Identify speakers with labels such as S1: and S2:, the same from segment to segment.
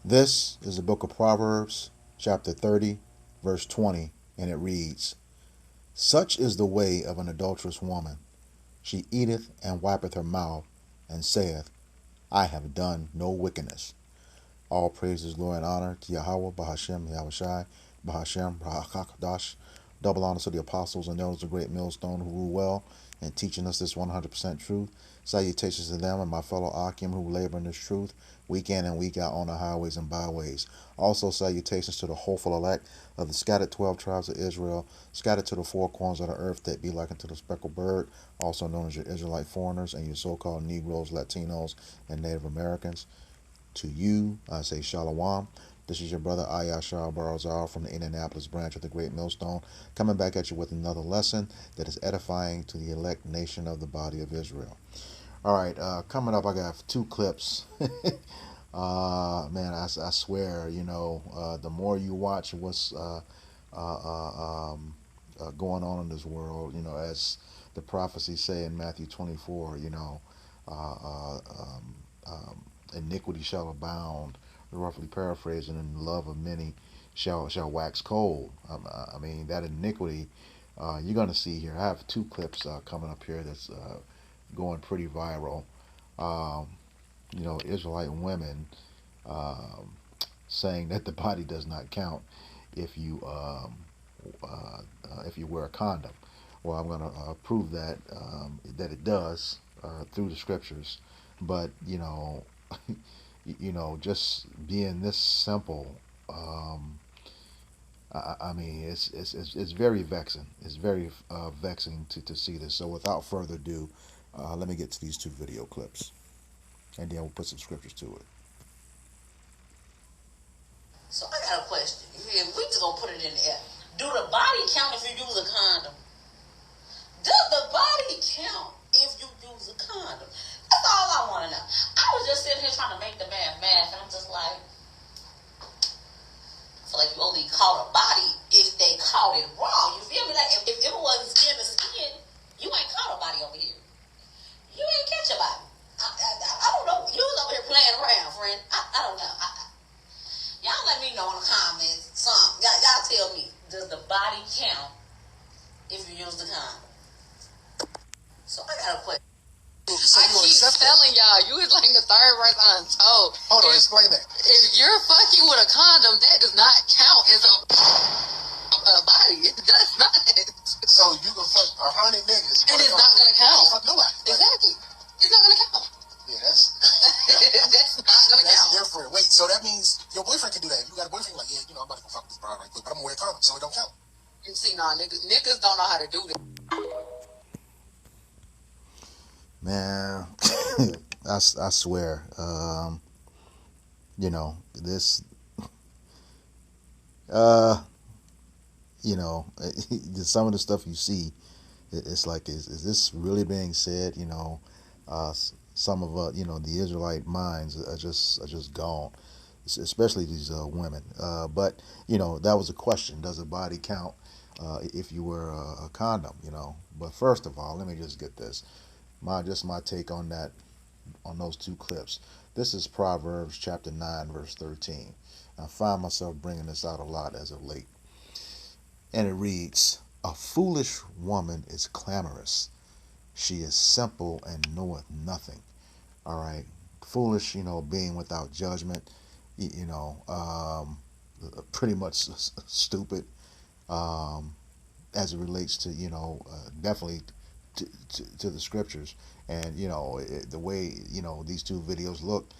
S1: This is the book of Proverbs, chapter 30, verse 20, and it reads, Such is the way of an adulterous woman. She eateth and wipeth her mouth, and saith, I have done no wickedness. All praises, glory, and honor to Yahweh, Bahashem, Yahushai, Bahashem, Rahakadash. Double honor to the apostles and elders of the great millstone who rule well and teaching us this 100% truth. Salutations to them and my fellow Akim who labor in this truth week in and week out on the highways and byways. Also salutations to the hopeful elect of the scattered 12 tribes of Israel, scattered to the four corners of the earth that be like unto the speckled bird, also known as your Israelite foreigners and your so-called Negroes, Latinos, and Native Americans. To you, I say Shalom. This is your brother Ayashar Barazar from the Indianapolis branch of the Great Millstone, coming back at you with another lesson that is edifying to the elect nation of the body of Israel. All right, coming up, I got two clips. Man, I swear, the more you watch what's going on in this world, as the prophecies say in Matthew 24, uh, um, iniquity shall abound, roughly paraphrasing, and the love of many shall wax cold. I mean, that iniquity you're going to see here. I have two clips coming up here that's going pretty viral. Um, Israelite women um, saying that the body does not count if you wear a condom. Well, I'm going to prove that it does through the scriptures. But just being this simple, I mean, it's very vexing. It's very vexing to see this. So without further ado, let me get to these two video clips, and then we'll put some scriptures to it.
S2: So I got a question. We just gonna put it in the air. Do the body count if you use a condom? Does the body count if you use a condom? That's all I want to know. I was just sitting here trying to make the math, and I'm just like, I feel like you only caught a body if they caught it wrong. You feel me? Like if it wasn't skin to skin, you ain't caught a body over here. You ain't catch a body. I don't know. You was over here playing around, friend. I don't know. Y'all let me know in the comments. Y'all tell me, does the body count if you use the condom? So I got a question.
S3: So I keep telling y'all, you is like the third person I told.
S4: Hold on, explain that.
S3: If you're fucking with a condom, that does not count as a body. It does not.
S4: So you can fuck 100 niggas.
S3: And it's not gonna count.
S4: Fuck nobody.
S3: Exactly. It's not gonna count.
S4: Yeah, that's
S3: that's not gonna
S4: that's
S3: count.
S4: different. Wait, so that means your boyfriend can do that. You got a boyfriend like, yeah, I'm about to go fuck this broad right quick, but I'm gonna wear a condom, so it don't count.
S3: You see, niggas don't know how to do this.
S1: Man, I swear, this, some of the stuff you see, it's like, is this really being said? Some of the Israelite minds are just gone, especially these women. But that was a question: does a body count if you wear a condom? But first of all, let me just get this. My take on that, on those two clips. This is Proverbs chapter 9 verse 13. I find myself bringing this out a lot as of late, and it reads, "A foolish woman is clamorous; she is simple and knoweth nothing." All right, foolish, being without judgment, pretty much stupid, as it relates to definitely to the scriptures, and the way these two videos look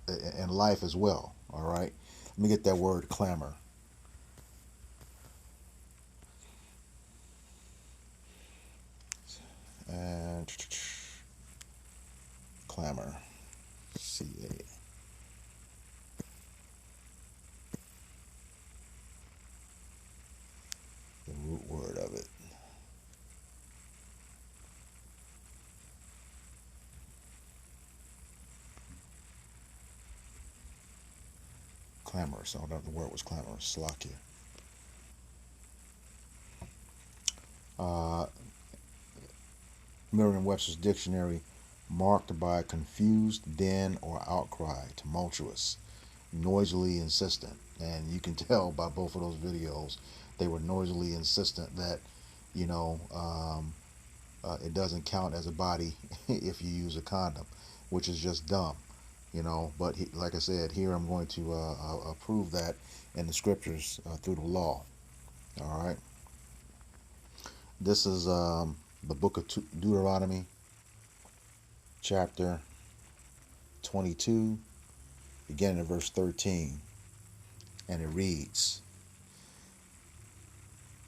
S1: in life as well. All right, let me get that word clamor. And clamor, C-A. The root word of it. Clamorous. I don't know if the word was clamorous. Slakia. Merriam-Webster's dictionary, marked by confused din or outcry, tumultuous. noisily insistent. And you can tell by both of those videos, they were noisily insistent that, you know, it doesn't count as a body if you use a condom, which is just dumb, you know. But like I said, here I'm going to prove that in the scriptures through the law. All right. This is the book of Deuteronomy, chapter 22, beginning at verse 13. And it reads,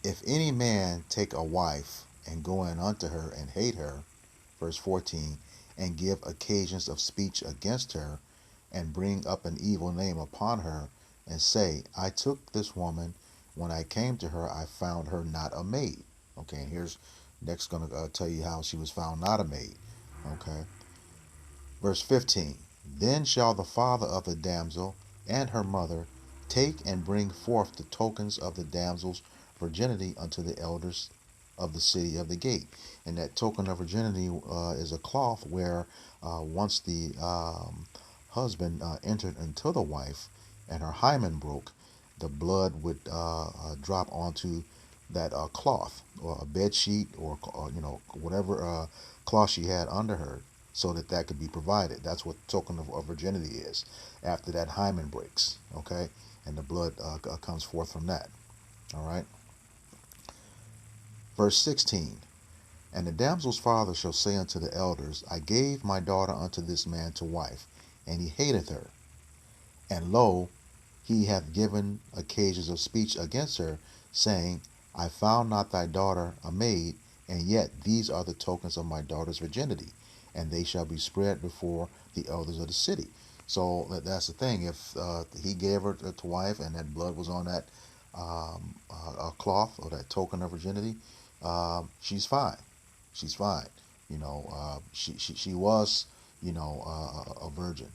S1: If any man take a wife and go in unto her and hate her, verse 14, and give occasions of speech against her, and bring up an evil name upon her, and say, I took this woman, when I came to her, I found her not a maid. Okay, and here's next going to tell you how she was found not a maid. Okay, verse 15, Then shall the father of the damsel and her mother take and bring forth the tokens of the damsel's virginity unto the elders of the city of the gate. And that token of virginity is a cloth where once the husband entered into the wife and her hymen broke, the blood would drop onto that cloth or a bed sheet or you know, whatever cloth she had under her, so that that could be provided. That's what token of virginity is. After that hymen breaks, okay, and the blood comes forth from that. All right. Verse 16. And the damsel's father shall say unto the elders, I gave my daughter unto this man to wife, and he hateth her. And lo, he hath given occasions of speech against her, saying, I found not thy daughter a maid, and yet these are the tokens of my daughter's virginity, and they shall be spread before the elders of the city. So that's the thing. If he gave her to wife, and that blood was on that cloth or that token of virginity, she's fine. She's fine. You know, she was, you know, a virgin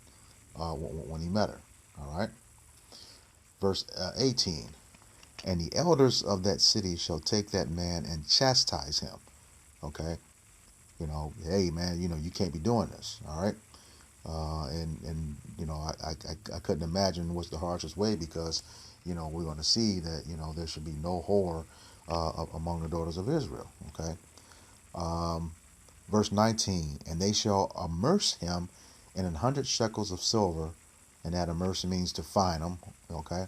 S1: when he met her. All right. Verse 18. And the elders of that city shall take that man and chastise him. Okay. You know, hey man, you know, you can't be doing this. All right. And you know, I couldn't imagine what's the harshest way, because, you know, we're going to see that, you know, there should be no whore among the daughters of Israel. Okay. Verse 19, and they shall immerse him in 100 shekels of silver, and that immerse means to fine him. Okay.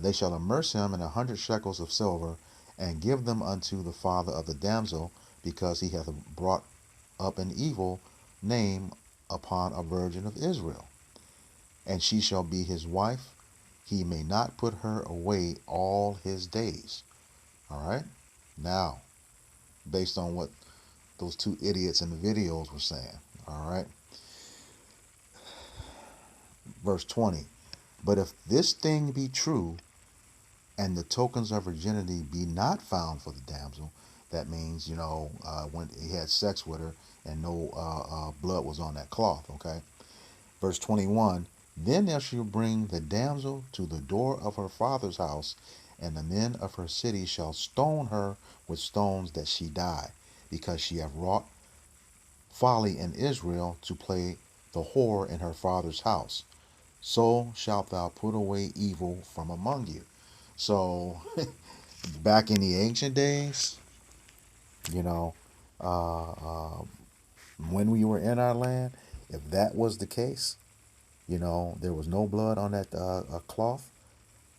S1: They shall immerse him in 100 shekels of silver, and give them unto the father of the damsel, because he hath brought up an evil name upon a virgin of Israel. And she shall be his wife. He may not put her away all his days. All right. Now, based on what those two idiots in the videos were saying. All right. Verse 20. But if this thing be true, and the tokens of virginity be not found for the damsel, that means, you know, when he had sex with her and no blood was on that cloth. Okay. Verse 21. Then they shall bring the damsel to the door of her father's house, and the men of her city shall stone her with stones that she die, because she hath wrought folly in Israel to play the whore in her father's house. So shalt thou put away evil from among you. So, back in the ancient days, you know, when we were in our land, if that was the case, you know, there was no blood on that cloth,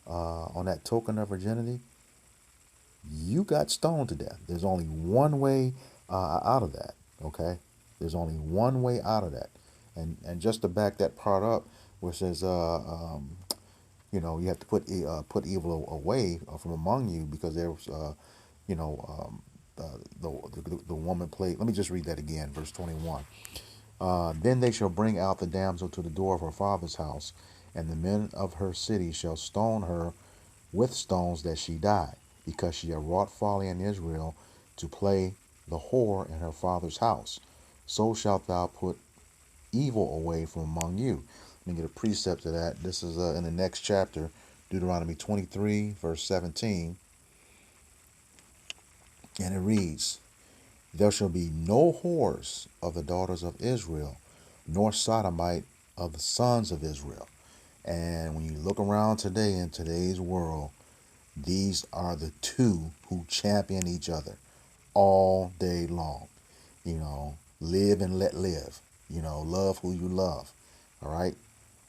S1: on that token of virginity, you got stoned to death. There's only one way out of that. Okay, there's only one way out of that. And just to back that part up, where it says, you know, you have to put evil away from among you, because there was, you know, the woman played. Let me just read that again, verse 21. Then they shall bring out the damsel to the door of her father's house, and the men of her city shall stone her with stones that she die, because she hath wrought folly in Israel to play the whore in her father's house. So shalt thou put evil away from among you. Let me get a precept of that. This is in the next chapter, Deuteronomy 23, verse 17. And it reads, There shall be no whores of the daughters of Israel, nor sodomite of the sons of Israel. And when you look around today in today's world, these are the two who champion each other all day long. Live and let live. Love who you love. All right?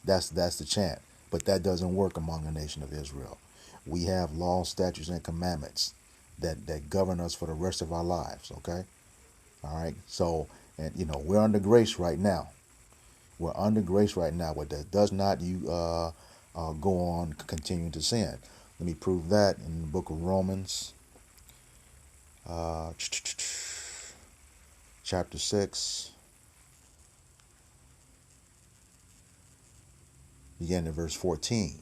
S1: That's the chant. But that doesn't work among the nation of Israel. We have laws, statutes, and commandments that govern us for the rest of our lives. Okay? All right? So, and we're under grace right now. We're under grace right now, but that does not go on continuing to sin. Let me prove that in the book of Romans, uh, chapter 6, beginning at verse 14.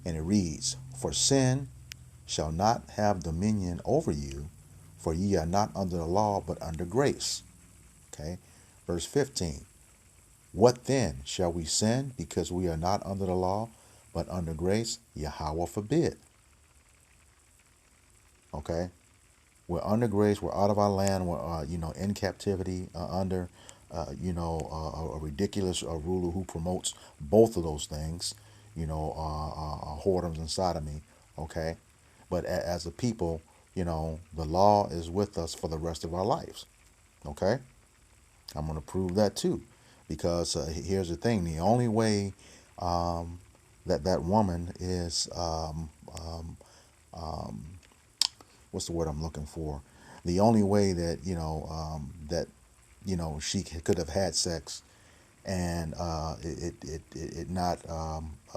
S1: And it reads, "For sin shall not have dominion over you, for ye are not under the law, but under grace." Okay. Verse 15. "What then? Shall we sin because we are not under the law, but under grace? Yahweh forbid." Okay. We're under grace. We're out of our land. We're, in captivity under, a ridiculous ruler who promotes both of those things, whoredoms and sodomy. Okay. But as a people, the law is with us for the rest of our lives. Okay. I'm going to prove that too. Because here's the thing. The only way that woman is what's the word I'm looking for? The only way that she could have had sex and it not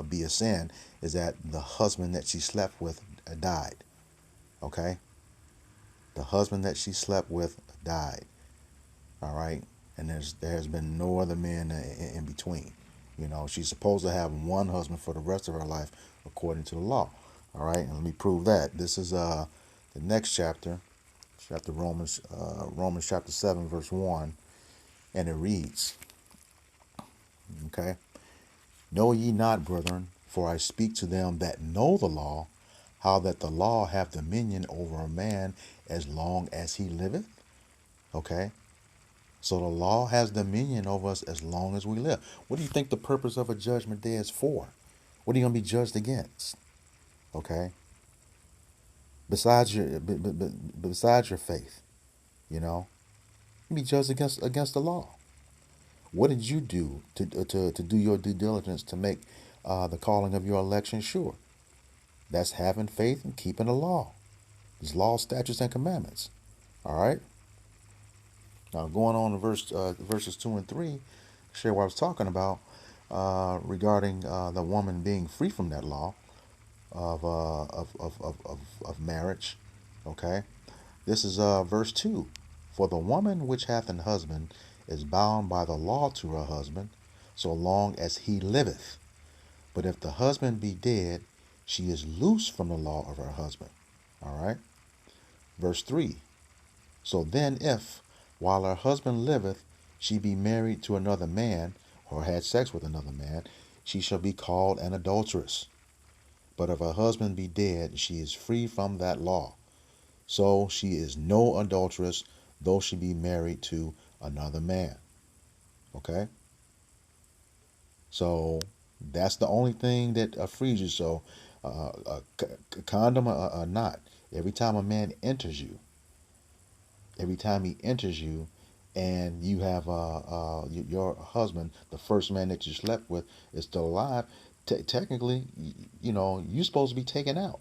S1: be a sin is that the husband that she slept with died. Okay, the husband that she slept with died. All right, and there's been no other man in between. She's supposed to have one husband for the rest of her life according to the law. All right, and let me prove that. This is the next chapter. Chapter Romans chapter 7 verse 1, and it reads, okay, "Know ye not, brethren, for I speak to them that know the law, how that the law hath dominion over a man as long as he liveth." Okay, so the law has dominion over us as long as we live. What do you think the purpose of a judgment day is for? What are you going to be judged against? Okay, besides your faith, you be judged against the law. What did you do to do your due diligence to make the calling of your election sure? That's having faith and keeping the law. These laws, statutes, and commandments. All right. Now going on to verses 2 and 3, share what I was talking about regarding the woman being free from that law of marriage. Okay. This is verse 2. "For the woman which hath an husband is bound by the law to her husband, so long as he liveth. But if the husband be dead, she is loose from the law of her husband." All right. Verse 3. "So then if, while her husband liveth, she be married to another man, or had sex with another man, she shall be called an adulteress. But if her husband be dead, she is free from that law. So she is no adulteress, though she be married to another man." Okay? So that's the only thing that frees you. So condom or not, every time a man enters you, every time he enters you, and you have your husband, the first man that you slept with, is still alive, technically, you're supposed to be taken out.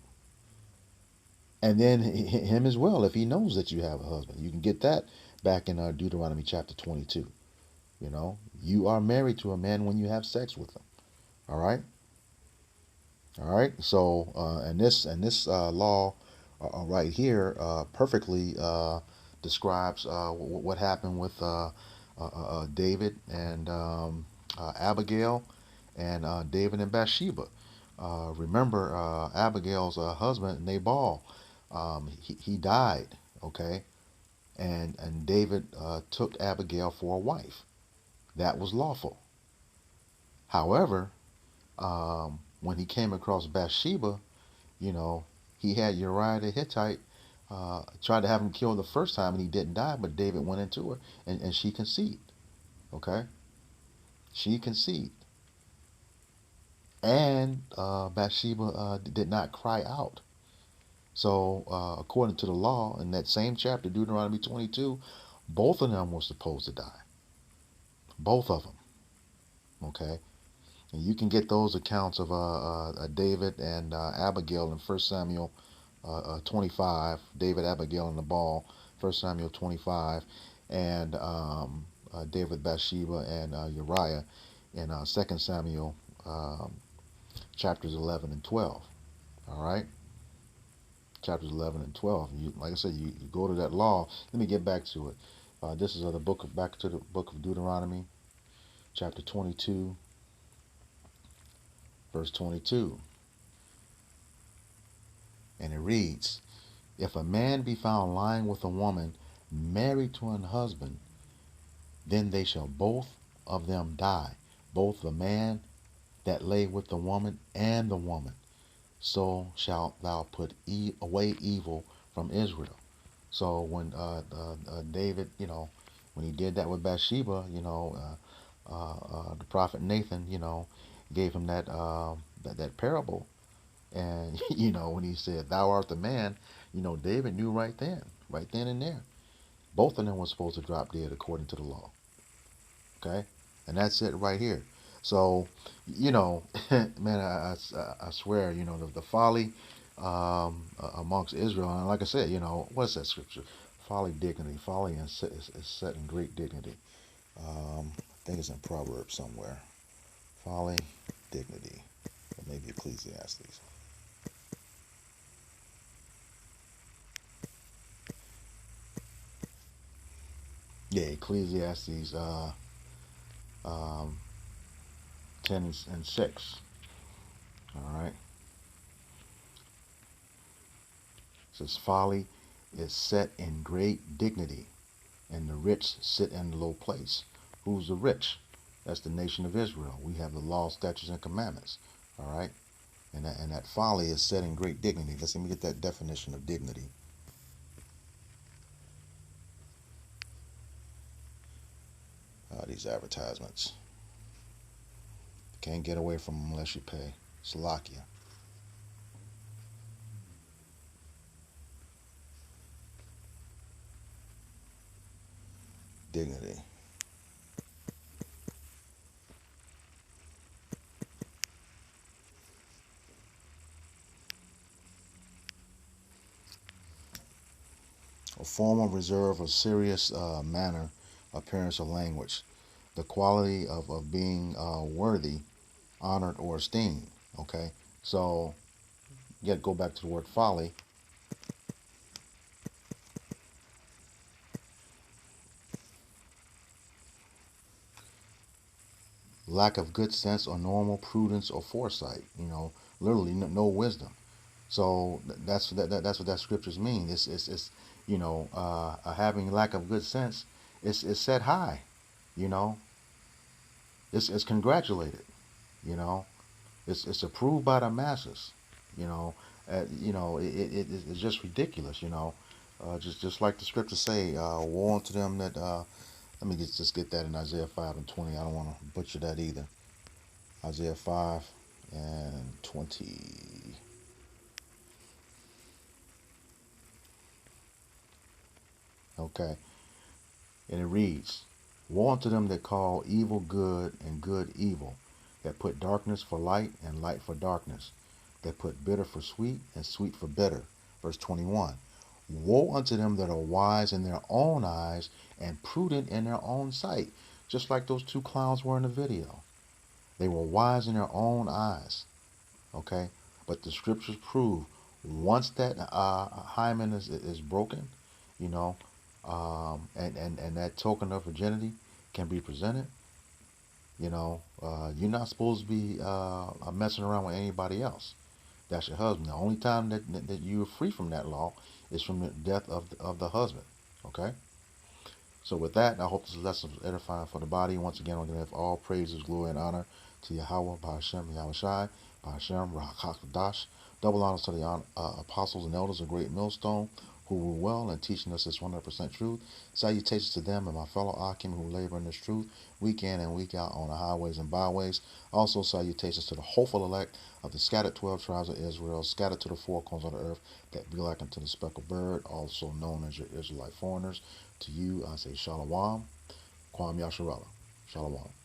S1: And then him as well, if he knows that you have a husband. You can get that back in Deuteronomy chapter 22. You are married to a man when you have sex with him. All right. All right. So, and this law right here perfectly describes what happened with David and Abigail, and David and Bathsheba. Remember, Abigail's husband Nabal, he died. Okay, and David took Abigail for a wife. That was lawful. However, when he came across Bathsheba, you know, he had Uriah the Hittite tried to have him killed the first time, and he didn't die, but David went into her, and she conceived. Okay? She conceived. And Bathsheba did not cry out. So, according to the law, in that same chapter, Deuteronomy 22, both of them were supposed to die. Both of them. Okay? And you can get those accounts of David and Abigail in 1 Samuel 25. David, Abigail, and the ball, 1 Samuel 25. And David, Bathsheba, and Uriah in 2 Samuel chapters 11 and 12. All right? Chapters 11 and 12. Like I said, you go to that law. Let me get back to it. This is back to the book of Deuteronomy, chapter 22, verse 22. And it reads, if a man be found lying with a woman married to an husband, then they shall both of them die, both the man that lay with the woman and the woman. So shalt thou put away evil from Israel. So when David, when he did that with Bathsheba, the prophet Nathan, gave him that parable. And, when he said, thou art the man, David knew right then and there. Both of them were supposed to drop dead according to the law. Okay? And that's it right here. So, man, I swear, the folly amongst Israel, and like I said, what's that scripture? Folly, dignity. Folly is set in great dignity. I think it's in Proverbs somewhere. Folly, dignity. Or maybe Ecclesiastes. Yeah, Ecclesiastes 10 and 6. All right. It says, folly is set in great dignity, and the rich sit in low place. Who's the rich? That's the nation of Israel. We have the law, statutes, and commandments. All right. And that folly is set in great dignity. Let me get that definition of dignity. These advertisements. Can't get away from them unless you pay. Slovakia. Dignity. A form of reserve or serious manner, appearance, or language. The quality of being worthy, honored, or esteemed. Okay? So, you got to go back to the word folly. Lack of good sense or normal prudence or foresight. Literally no wisdom. So that's what that scriptures mean. It's having lack of good sense. It's set high. You know, it's congratulated. You know, it's approved by the masses. You know, it's just ridiculous. Just like the scriptures say, woe unto them that. Let me just get that in Isaiah 5 and 20. I don't want to butcher that either. Isaiah 5 and 20. Okay. And it reads, woe unto them that call evil good and good evil, that put darkness for light and light for darkness, that put bitter for sweet and sweet for bitter. Verse 21. Woe unto them that are wise in their own eyes and prudent in their own sight. Just like those two clowns were in the video. They were wise in their own eyes. Okay? But the scriptures prove once that hymen is broken, you know, and that token of virginity can be presented, you're not supposed to be messing around with anybody else. That's your husband. The only time that you're free from that law is from the death of the husband. Okay? So with that, I hope this lesson was edifying for the body. Once again, I'm going to give all praises, glory, and honor to Yahweh, Ba'ashem, Yahweh Shai, Ba'ashem, Rahakakadash. Double honors to the apostles and elders of Great Millstone, who rule well and teaching us this 100% truth. Salutations to them and my fellow Akim who labor in this truth week in and week out on the highways and byways. Also salutations to the hopeful elect of the scattered 12 tribes of Israel, scattered to the four corners of the earth, that be like unto the speckled bird, also known as your Israelite foreigners. To you I say Shalom, Kwam Yasharallah. Shalom.